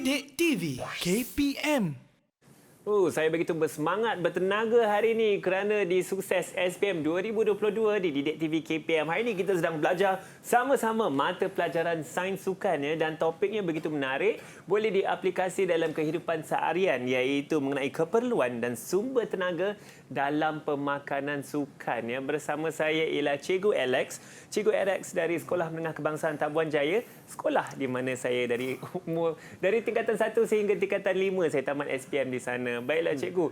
Didik TV KPM. Saya begitu bersemangat, bertenaga hari ini kerana di Sukses SPM 2022 di Didik TV KPM. Hari ini kita sedang belajar sama-sama mata pelajaran Sains Sukan dan topiknya begitu menarik. Boleh diaplikasi dalam kehidupan seharian iaitu mengenai keperluan dan sumber tenaga dalam pemakanan sukan. Bersama saya ialah Cikgu Alex. Cikgu Alex dari Sekolah Menengah Kebangsaan Tabuan Jaya. Sekolah di mana saya dari tingkatan 1 sehingga tingkatan 5 saya tamat SPM di sana. Baiklah cikgu.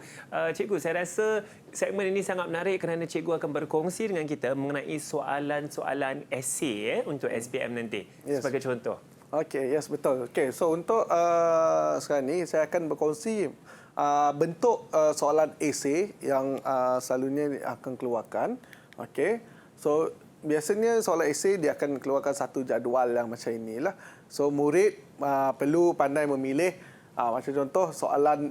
Cikgu, saya rasa segmen ini sangat menarik kerana cikgu akan berkongsi dengan kita mengenai soalan-soalan esei untuk SPM nanti. Yes. Sebagai contoh. Okey, yes, betul. Okey, so untuk sekarang ni saya akan berkongsi bentuk soalan esei yang selalunya akan keluarkan. Okey. So biasanya soalan esei dia akan keluarkan satu jadual yang macam inilah. So murid perlu pandai memilih. Macam contoh soalan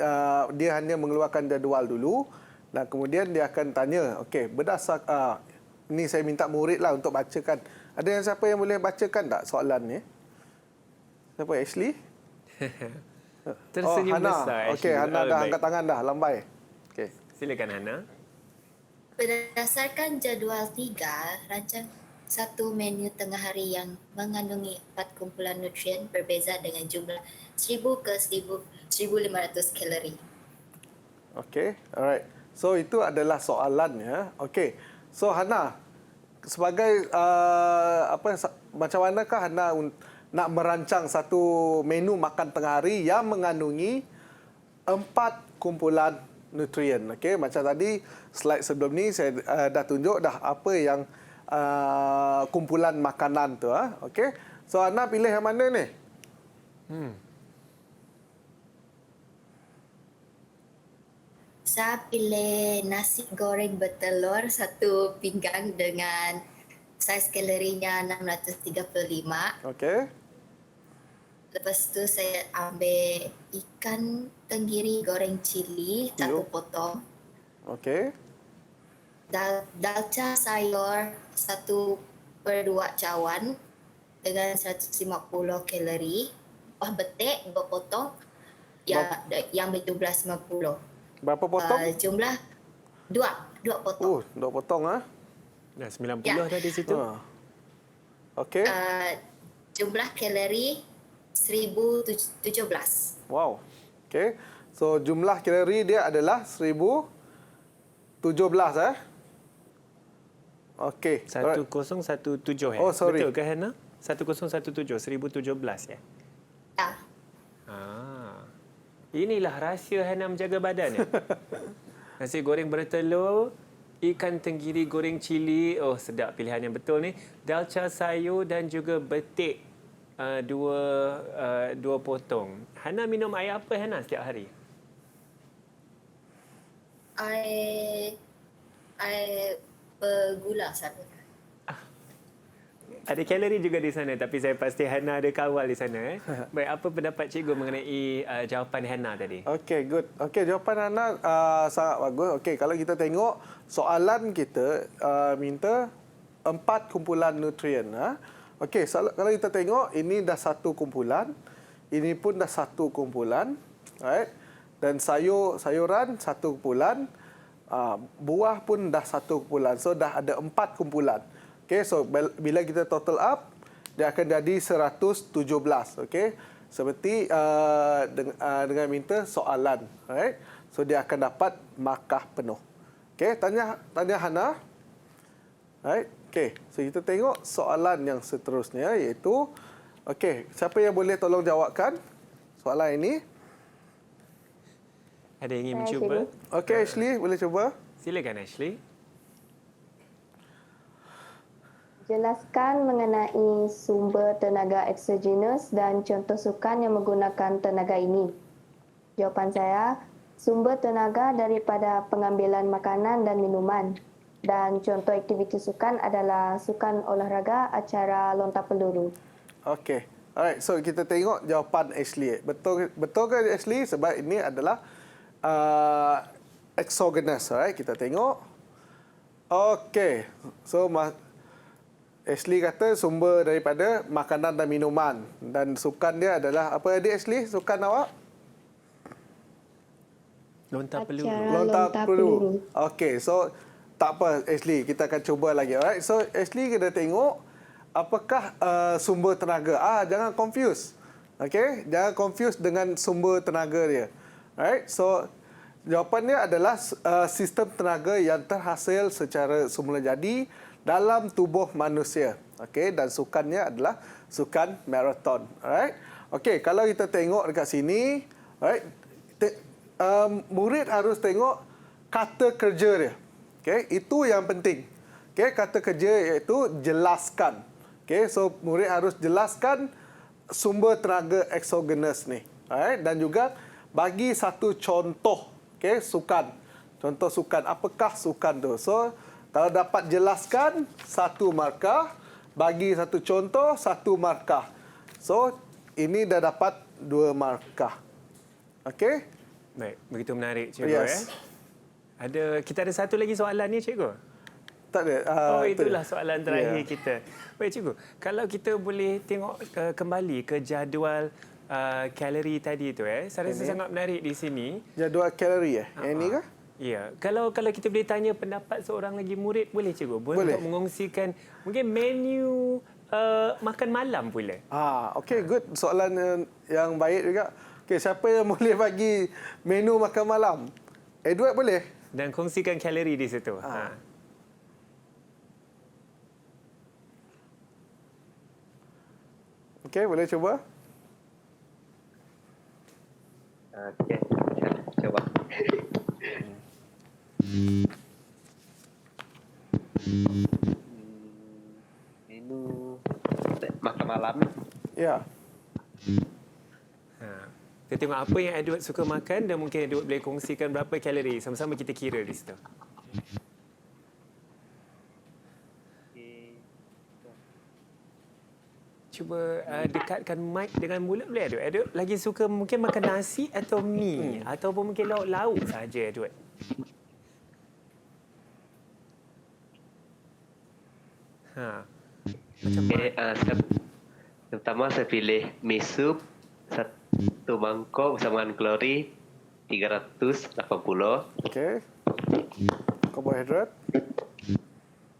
dia hanya mengeluarkan jadual dulu dan kemudian dia akan tanya, okey, berdasar ini saya minta murid lah untuk bacakan. Ada yang siapa yang boleh bacakan tak soalan ni? Siapa? Ashley? Tersenyum Hana. besar. Okey, Hana dah angkat tangan dah, lambai. Okey. Silakan Hana. Berdasarkan jadual 3, rancang satu menu tengah hari yang mengandungi 4 kumpulan nutrien berbeza dengan jumlah 1000 ke 1500 kalori. Okey, alright. So itu adalah soalannya. Okey. So Hana, sebagai macam manakah Hana nak merancang satu menu makan tengah hari yang mengandungi 4 kumpulan nutrien? Okey, macam tadi slide sebelum ni saya dah tunjuk dah apa yang kumpulan makanan tu. Okey. So Hana pilih yang mana ni? Saya pilih nasi goreng bertelur 1 pinggang dengan saiz kalorinya 635. Okey. Lepas tu saya ambil ikan tenggiri goreng cili 1 potong. Okey. Dalca sayur 1/2 cawan dengan 150 kalori. Buah betik 2 potong yang berjumlah 90. Berapa potong? Jumlah 2 potong. 2 potong Dah 90 dah di situ. Okey. Jumlah kalori 1017. Wow. Okey. So jumlah kalori dia adalah 1017 Okey. 1017 Oh, sorry. Betul ke Hana? 1017, 1017 ya. Ya. Inilah rahsia Hana menjaga badan ya. Nasi goreng bertelur, ikan tenggiri goreng cili, sedap pilihan yang betul ni. Dalca sayur dan juga betik dua potong. Hana minum air apa Hana setiap hari? Air bergula satu. Ada kalori juga di sana, tapi saya pasti Hana ada kawal di sana. Baik, apa pendapat cikgu mengenai jawapan Hana tadi? Okey, good. Okey, jawapan Hana sangat bagus. Okey, kalau kita tengok soalan kita minta 4 kumpulan nutrien. Okey, kalau kita tengok ini dah 1 kumpulan, ini pun dah 1 kumpulan, right? Dan sayuran 1 kumpulan, buah pun dah 1 kumpulan. So dah ada 4 kumpulan. Okey, so bila kita total up, dia akan jadi 117. Okey, seperti dengan minta soalan, right? So dia akan dapat markah penuh. Okey, tanya Hana. Right? Okey, so kita tengok soalan yang seterusnya iaitu, okey, siapa yang boleh tolong jawabkan soalan ini? Ada yang ingin mencuba? Okey, Ashley, boleh cuba? Silakan Ashley. Jelaskan mengenai sumber tenaga eksogenus dan contoh sukan yang menggunakan tenaga ini. Jawapan saya, sumber tenaga daripada pengambilan makanan dan minuman. Dan contoh aktiviti sukan adalah sukan olahraga acara lontar peluru. Okey. Alright, so kita tengok jawapan Ashley. Betul ke Ashley? Sebab ini adalah exogenous, alright? Kita tengok. Okey. So Ashley kata sumber daripada makanan dan minuman. Dan sukan dia adalah apa adik Ashley? Sukan awak? Lontar peluru. Acara Lontar lontar peluru. peluru. Okey, so tak apa Ashley, kita akan cuba lagi. Alright, so Ashley kena tengok apakah sumber tenaga. Jangan confuse. Okey, jangan confuse dengan sumber tenaga dia. Alright, so jawapannya adalah sistem tenaga yang terhasil secara semula jadi dalam tubuh manusia. Okey, dan sukannya adalah sukan maraton. Alright. Okey, kalau kita tengok dekat sini, alright, murid harus tengok kata kerja dia. Okey, itu yang penting. Okey, kata kerja iaitu jelaskan. Okey, so murid harus jelaskan sumber tenaga exogenous ni. Alright, dan juga bagi satu contoh, okey, sukan. Contoh sukan, apakah sukan tu? So, kalau dapat jelaskan, 1 markah. Bagi satu contoh, 1 markah. So, ini dah dapat 2 markah. Okey? Baik, begitu menarik cikgu. Yes. Kita ada satu lagi soalan ni cikgu. Tak ada. Itulah soalan terakhir Ya. kita. Baik cikgu, kalau kita boleh tengok kembali ke jadual kalori tadi tu saya rasa sangat menarik di sini. Jadual kalori Yang ni ke? Ya, kalau kita boleh tanya pendapat seorang lagi murid, boleh cikgu? Boleh. Untuk mengongsikan mungkin menu makan malam pula. Okey, good. Soalan yang baik juga. Okey, siapa yang boleh bagi menu makan malam? Edward boleh? Dan kongsikan kalori di situ. Okey, boleh cuba? Okey, coba. Menu makan malam. Ya. Kita tengok apa yang Edward suka makan dan mungkin Edward boleh kongsikan berapa kalori. Sama-sama kita kira di situ. Cuba dekatkan mic dengan mulut boleh Edward? Edward lagi suka mungkin makan nasi atau mi ataupun mungkin lauk-lauk saja Edward. Macam mana? Pertama saya pilih mie sup 1 mangkok bersama dengan kalori 380. Okey. Karbohidrat.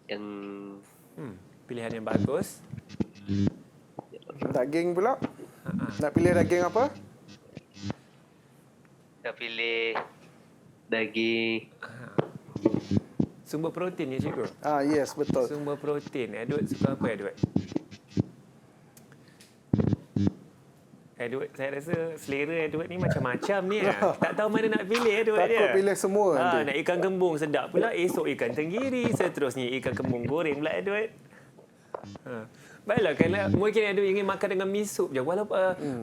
Yang Pilihan yang bagus. Daging pula. Nak pilih daging apa? saya pilih daging Sumber protein ya cikgu? Yes, betul. Sumber protein. Edward suka apa Edward? Edward, saya rasa selera Edward ni macam-macam ni. Tak tahu mana nak pilih Edward dia. Takut pilih semua nanti. Nak ikan kembung sedap pula. Esok ikan tenggiri. Seterusnya ikan kembung goreng pula Edward. Baiklah, kalau mungkin Edward ingin makan dengan mi sup je. Walaupun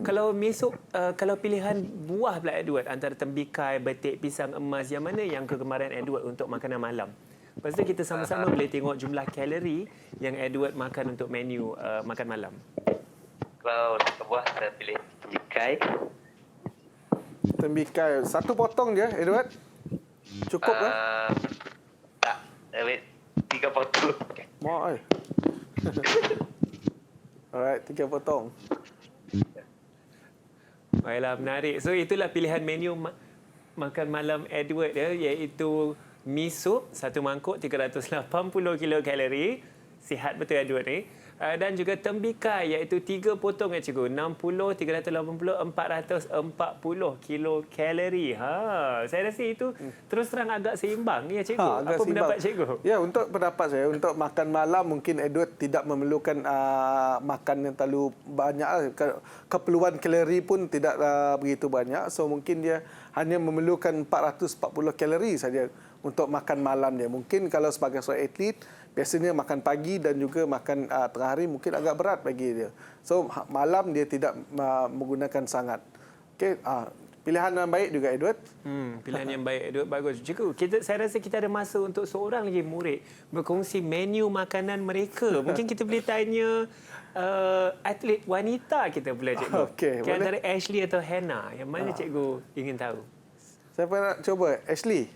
kalau mi sup, kalau pilihan buah pula Edward antara tembikai, betik, pisang emas, yang mana yang kegemaran Edward untuk makanan malam? Lepas tu kita sama-sama boleh tengok jumlah kalori yang Edward makan untuk menu makan malam. Kalau untuk buah saya pilih tembikai. Tembikai. 1 potong je, Edward. Cukup ke? Tak, ambil 3 potong. Mau Alright, 3 potong. Baiklah, menarik. So itulah pilihan menu makan malam Edward ya, iaitu mi sup 1 mangkuk 380 kilokalori. Sihat betul Edward ni. Dan juga tembikai iaitu 3 potong ya cikgu. 60, 380, 440 kilokalori. Saya rasa itu terus terang agak seimbang ya cikgu. Agak Apa seimbang. pendapat cikgu? Ya, untuk pendapat saya, untuk makan malam mungkin Edward tidak memerlukan makan yang terlalu banyak. Keperluan kalori pun tidak begitu banyak. So mungkin dia hanya memerlukan 440 kalori saja untuk makan malam dia. Mungkin kalau sebagai seorang atlet, biasanya makan pagi dan juga makan tengah hari mungkin agak berat bagi dia. So malam dia tidak menggunakan sangat. Okey, pilihan yang baik juga Edward. Pilihan yang baik Edward, bagus. Cikgu, saya rasa kita ada masa untuk seorang lagi murid berkongsi menu makanan mereka. Mungkin kita boleh tanya atlet wanita kita pula cikgu. Okey, boleh. Antara Ashley atau Hannah, yang mana cikgu ingin tahu? Siapa nak cuba? Ashley.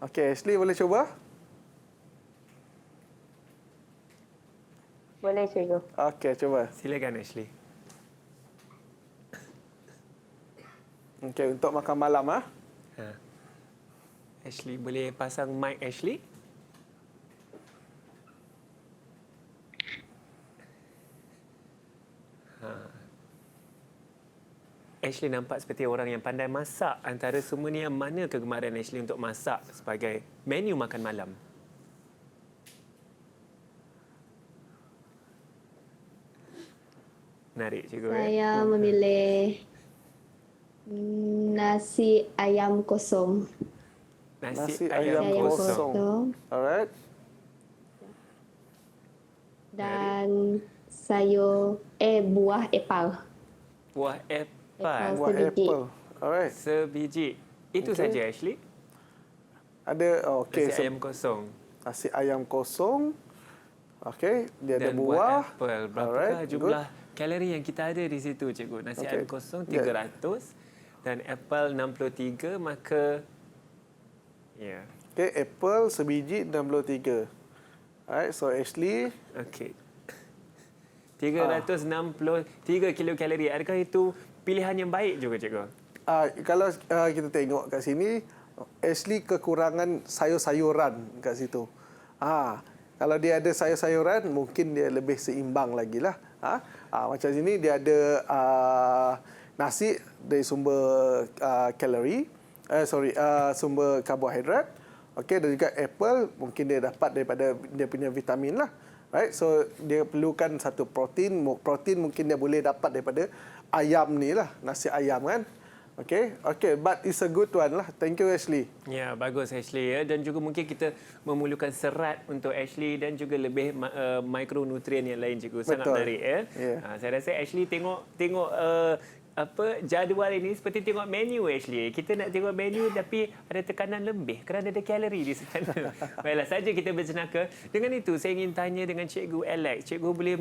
Okey, Ashley boleh cuba? Boleh, cikgu. Okey, cuba. Silakan Ashley. Okey, untuk makan malam Ashley, boleh pasang mic Ashley? Ashley nampak seperti orang yang pandai masak. Antara semua ni, yang mana kegemaran Ashley untuk masak sebagai menu makan malam? Menarik, cikgu. Saya memilih nasi ayam kosong. Nasi ayam ayam kosong. kosong. Alright. Dan sayur buah apple. Buah apple. Buah Sebiji. apple. Alright. Sebiji. Itu Okey. saja, Ashley. Ada okey, Nasi ayam kosong. nasi ayam kosong. Okey, dia ada Dan buah. apple. Berapakah Alright, jumlah kalori yang kita ada di situ, cikgu? Nasi Okey. ayam kosong Ya. 300 dan apple 63, maka ya. Okey, apple sebiji 63. Alright, so Ashley, Okey. 363 kilokalori. Adakah itu pilihan yang baik juga, cikgu? kalau kita tengok kat sini, Ashley kekurangan sayur-sayuran kat situ. Kalau dia ada sayur-sayuran, mungkin dia lebih seimbang lagi lah. Macam sini dia ada nasi dari sumber kalori, sumber karbohidrat. Okey, dan juga apple mungkin dia dapat daripada dia punya vitamin lah. Right? So dia perlukan satu protein. Protein mungkin dia boleh dapat daripada ayam ni lah, nasi ayam kan. Okey, but it's a good one lah. Thank you Ashley. Ya, bagus Ashley ya. Dan juga mungkin kita memerlukan serat untuk Ashley dan juga lebih mikronutrien yang lain, cikgu. Sangat Betul. menarik ya. Ya. Saya rasa Ashley tengok jadual ini seperti tengok menu, Ashley. Kita nak tengok menu tapi ada tekanan lebih kerana ada kalori di sana. Baiklah, saja kita berjenaka. Dengan itu saya ingin tanya dengan Cikgu Alex. Cikgu boleh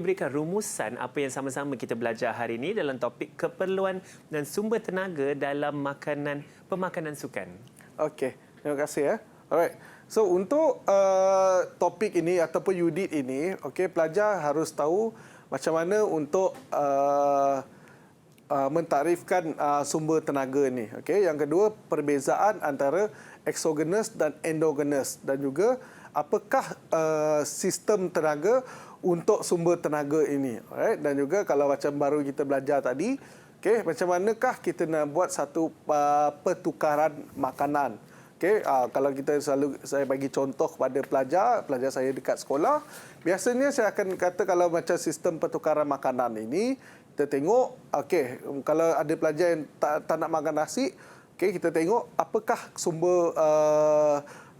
berikan rumusan apa yang sama-sama kita belajar hari ini dalam topik keperluan dan sumber tenaga dalam pemakanan sukan. Okey, terima kasih ya. Alright. So untuk topik ini ataupun unit ini, okey, pelajar harus tahu macam mana untuk mentarifkan sumber tenaga ni. Okey, yang kedua perbezaan antara exogenous dan endogenous dan juga apakah sistem tenaga untuk sumber tenaga ini. Alright, dan juga kalau macam baru kita belajar tadi, okey, macam manakah kita nak buat satu pertukaran makanan. Okey, kalau kita saya bagi contoh kepada pelajar saya dekat sekolah, biasanya saya akan kata kalau macam sistem pertukaran makanan ini, kita tengok, okey, kalau ada pelajar yang tak nak makan nasi, okey, kita tengok apakah sumber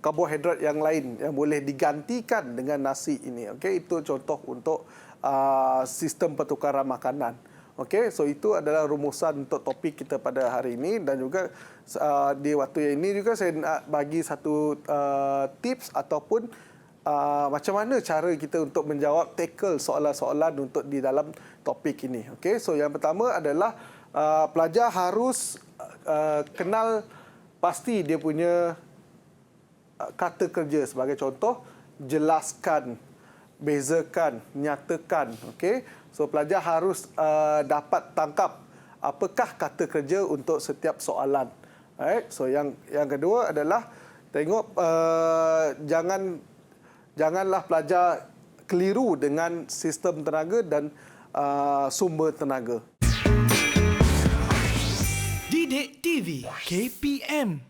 karbohidrat yang lain yang boleh digantikan dengan nasi ini. Okey, itu contoh untuk sistem pertukaran makanan. Okey, so itu adalah rumusan untuk topik kita pada hari ini dan juga di waktu yang ini juga saya nak bagi satu tips ataupun macam mana cara kita untuk menjawab tackle soalan-soalan untuk di dalam topik ini. Okey, so yang pertama adalah pelajar harus kenal pasti dia punya kata kerja. Sebagai contoh, jelaskan, bezakan, nyatakan. Okey, so pelajar harus dapat tangkap apakah kata kerja untuk setiap soalan. Alright, so yang kedua adalah tengok janganlah pelajar keliru dengan sistem tenaga dan sumber tenaga. Didik TV KPM